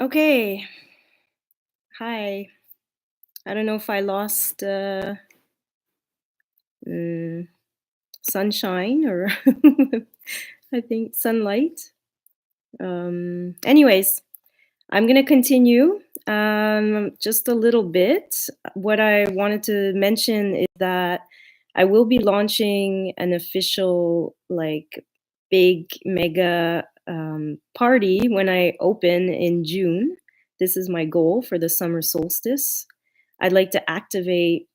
Okay. Hi. I don't know if I lost mm, sunshine or I think sunlight. Anyways, I'm going to continue just a little bit. What I wanted to mention is that I will be launching an official, like, big mega party when I open in June. This is my goal for the summer solstice. I'd like to activate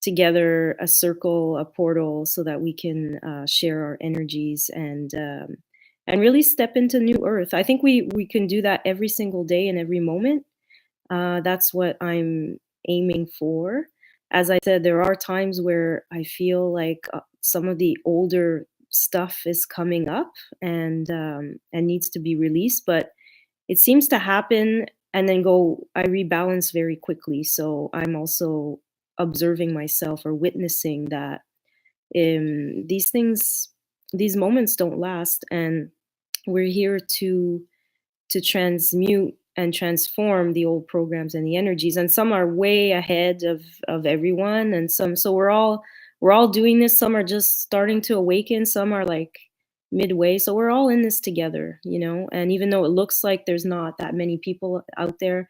together a circle, a portal, so that we can share our energies and really step into new earth. I think we can do that every single day and every moment. That's what I'm aiming for. As I said, there are times where I feel like some of the older stuff is coming up and needs to be released, but it seems to happen and then go. I rebalance very quickly. So I'm also observing myself or witnessing that these things, these moments don't last, and we're here to transmute and transform the old programs and the energies, and some are way ahead of everyone, and some, so we're all doing this. Some are just starting to awaken, some are like midway, so we're all in this together, and even though it looks like there's not that many people out there,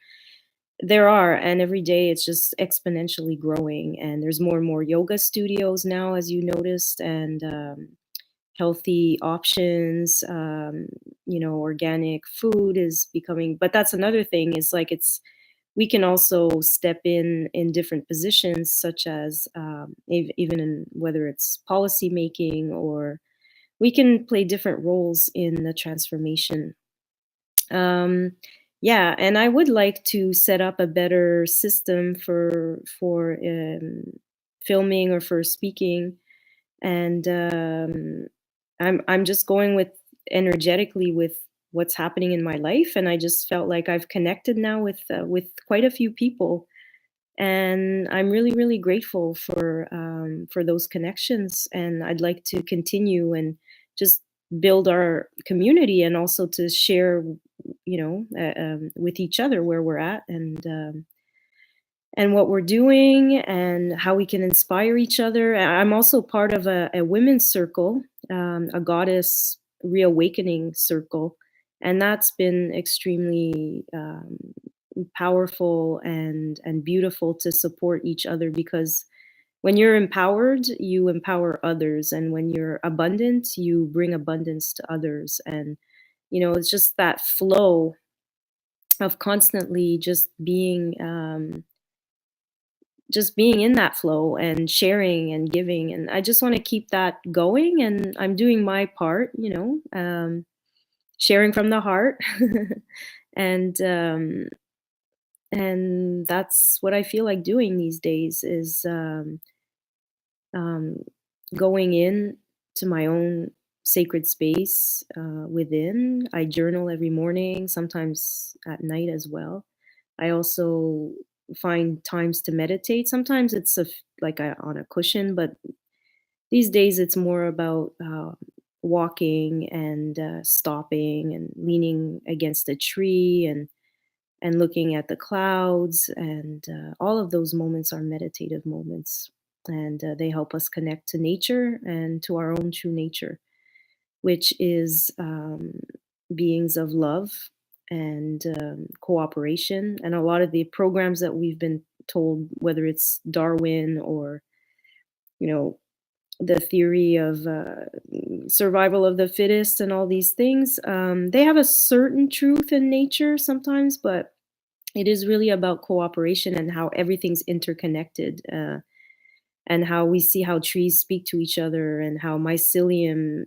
there are, and every day it's just exponentially growing, and there's more and more yoga studios now, as you noticed, and healthy options. Organic food is becoming, but that's another thing, is like it's, we can also step in different positions, such as even in whether it's policy making, or we can play different roles in the transformation. um, yeah, and I would like to set up a better system for filming or for speaking, and I'm just going with energetically with what's happening in my life, and I just felt like I've connected now with quite a few people, and I'm really really grateful for those connections, and I'd like to continue and just build our community, and also to share, with each other where we're at, and what we're doing and how we can inspire each other. I'm also part of a women's circle, a goddess reawakening circle, and that's been extremely powerful and beautiful to support each other, because when you're empowered, you empower others, and when you're abundant, you bring abundance to others, and it's just that flow of constantly just being in that flow and sharing and giving, and I just want to keep that going, and I'm doing my part, sharing from the heart. and and that's what I feel like doing these days, is um, going in to my own sacred space within. I journal every morning, sometimes at night as well. I also find times to meditate. Sometimes it's on a cushion, but these days it's more about walking and stopping and leaning against a tree and looking at the clouds, and all of those moments are meditative moments, and they help us connect to nature and to our own true nature, which is beings of love and cooperation. And a lot of the programs that we've been told, whether it's Darwin or, you know, the theory of survival of the fittest and all these things, they have a certain truth in nature sometimes, but it is really about cooperation and how everything's interconnected. And how we see how trees speak to each other, and how mycelium,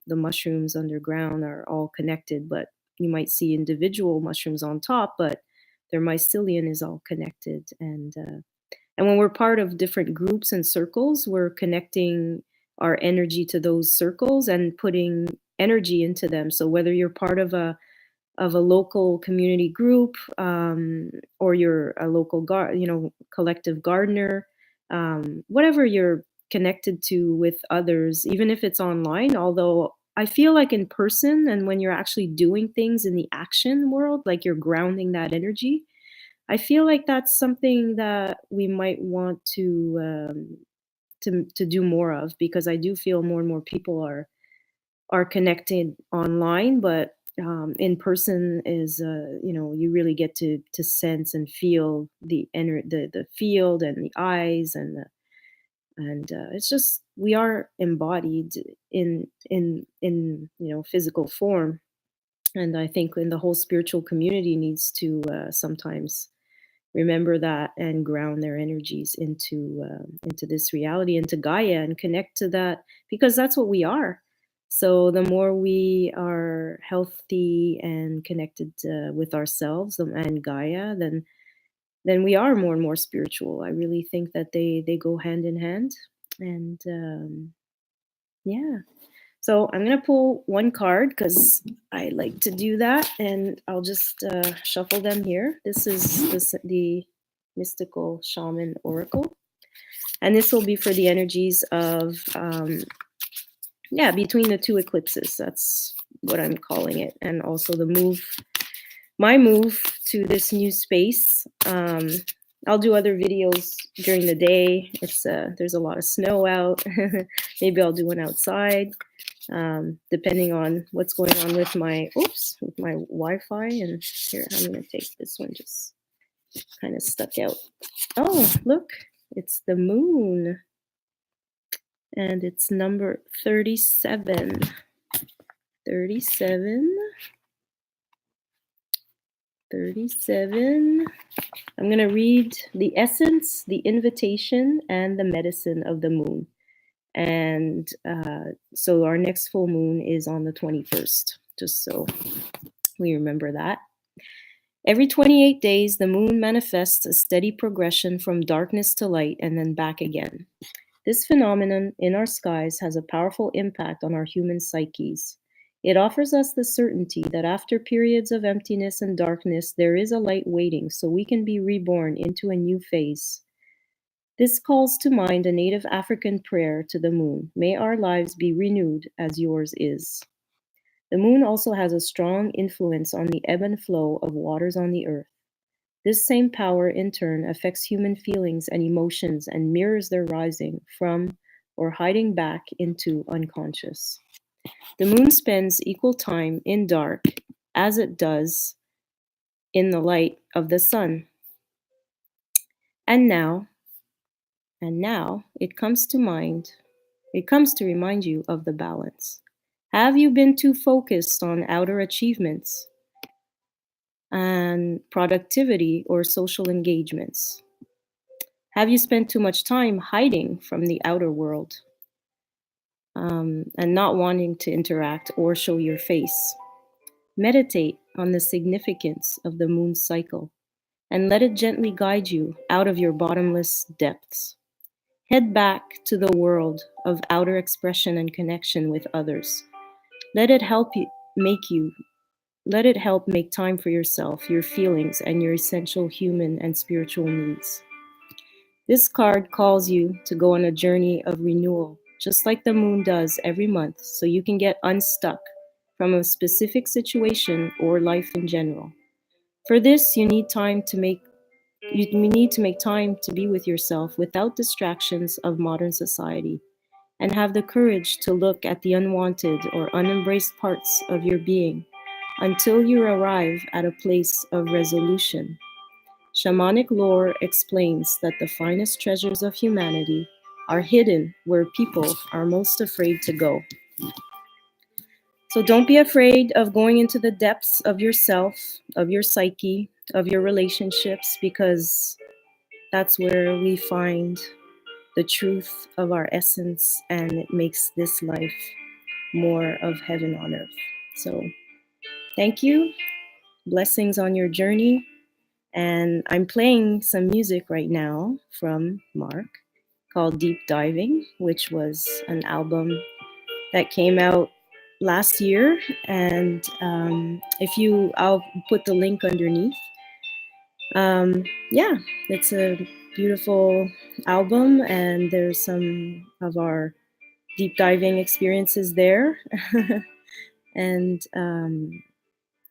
the mushrooms underground, are all connected, but you might see individual mushrooms on top, but their mycelium is all connected. And when we're part of different groups and circles, we're connecting our energy to those circles and putting energy into them. So whether you're part of a local community group, or you're a local collective gardener, whatever you're connected to with others, even if it's online. Although I feel like in person and when you're actually doing things in the action world, like you're grounding that energy, I feel like that's something that we might want to do more of, because I do feel more and more people are connected online, but in person is you really get to sense and feel the field and the eyes and it's just we are embodied in physical form, and I think in the whole spiritual community needs to sometimes remember that and ground their energies into this reality, into Gaia, and connect to that, because that's what we are. So the more we are healthy and connected with ourselves and Gaia, then we are more and more spiritual. I really think that they go hand in hand, and yeah. So I'm gonna pull one card because I like to do that, and I'll just shuffle them here. This is the Mystical Shaman Oracle, and this will be for the energies of between the two eclipses. That's what I'm calling it, and also my move to this new space. I'll do other videos during the day. It's there's a lot of snow out. Maybe I'll do one outside. Depending on what's going on with my Wi-Fi. And here, I'm gonna take this one, just kind of stuck out. Oh, look, it's the moon, and it's number 37. 37. I'm gonna read the essence, the invitation, and the medicine of the moon. And so our next full moon is on the 21st, just so we remember that. Every 28 days, the moon manifests a steady progression from darkness to light and then back again. This phenomenon in our skies has a powerful impact on our human psyches. It offers us the certainty that after periods of emptiness and darkness, there is a light waiting so we can be reborn into a new phase. This calls to mind a native African prayer to the moon: "May our lives be renewed as yours is." The moon also has a strong influence on the ebb and flow of waters on the earth. This same power, in turn, affects human feelings and emotions and mirrors their rising from or hiding back into unconscious. The moon spends equal time in dark as it does in the light of the sun. And now it comes to remind you of the balance. Have you been too focused on outer achievements and productivity or social engagements? Have you spent too much time hiding from the outer world and not wanting to interact or show your face? Meditate on the significance of the moon's cycle and let it gently guide you out of your bottomless depths. Head back to the world of outer expression and connection with others. Let it help make time for yourself, your feelings, and your essential human and spiritual needs. This card calls you to go on a journey of renewal, just like the moon does every month, so you can get unstuck from a specific situation or life in general. For this, you need to make time to be with yourself without distractions of modern society, and have the courage to look at the unwanted or unembraced parts of your being until you arrive at a place of resolution. Shamanic lore explains that the finest treasures of humanity are hidden where people are most afraid to go. So don't be afraid of going into the depths of yourself, of your psyche, of your relationships, because that's where we find the truth of our essence, and it makes this life more of heaven on earth. So thank you. Blessings on your journey. And I'm playing some music right now from Mark called Deep Diving, which was an album that came out last year. And I'll put the link underneath. It's a beautiful album, and there's some of our deep diving experiences there. And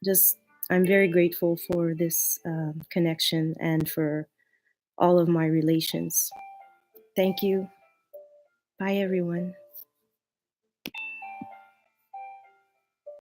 just, I'm very grateful for this connection and for all of my relations. Thank you. Bye, everyone.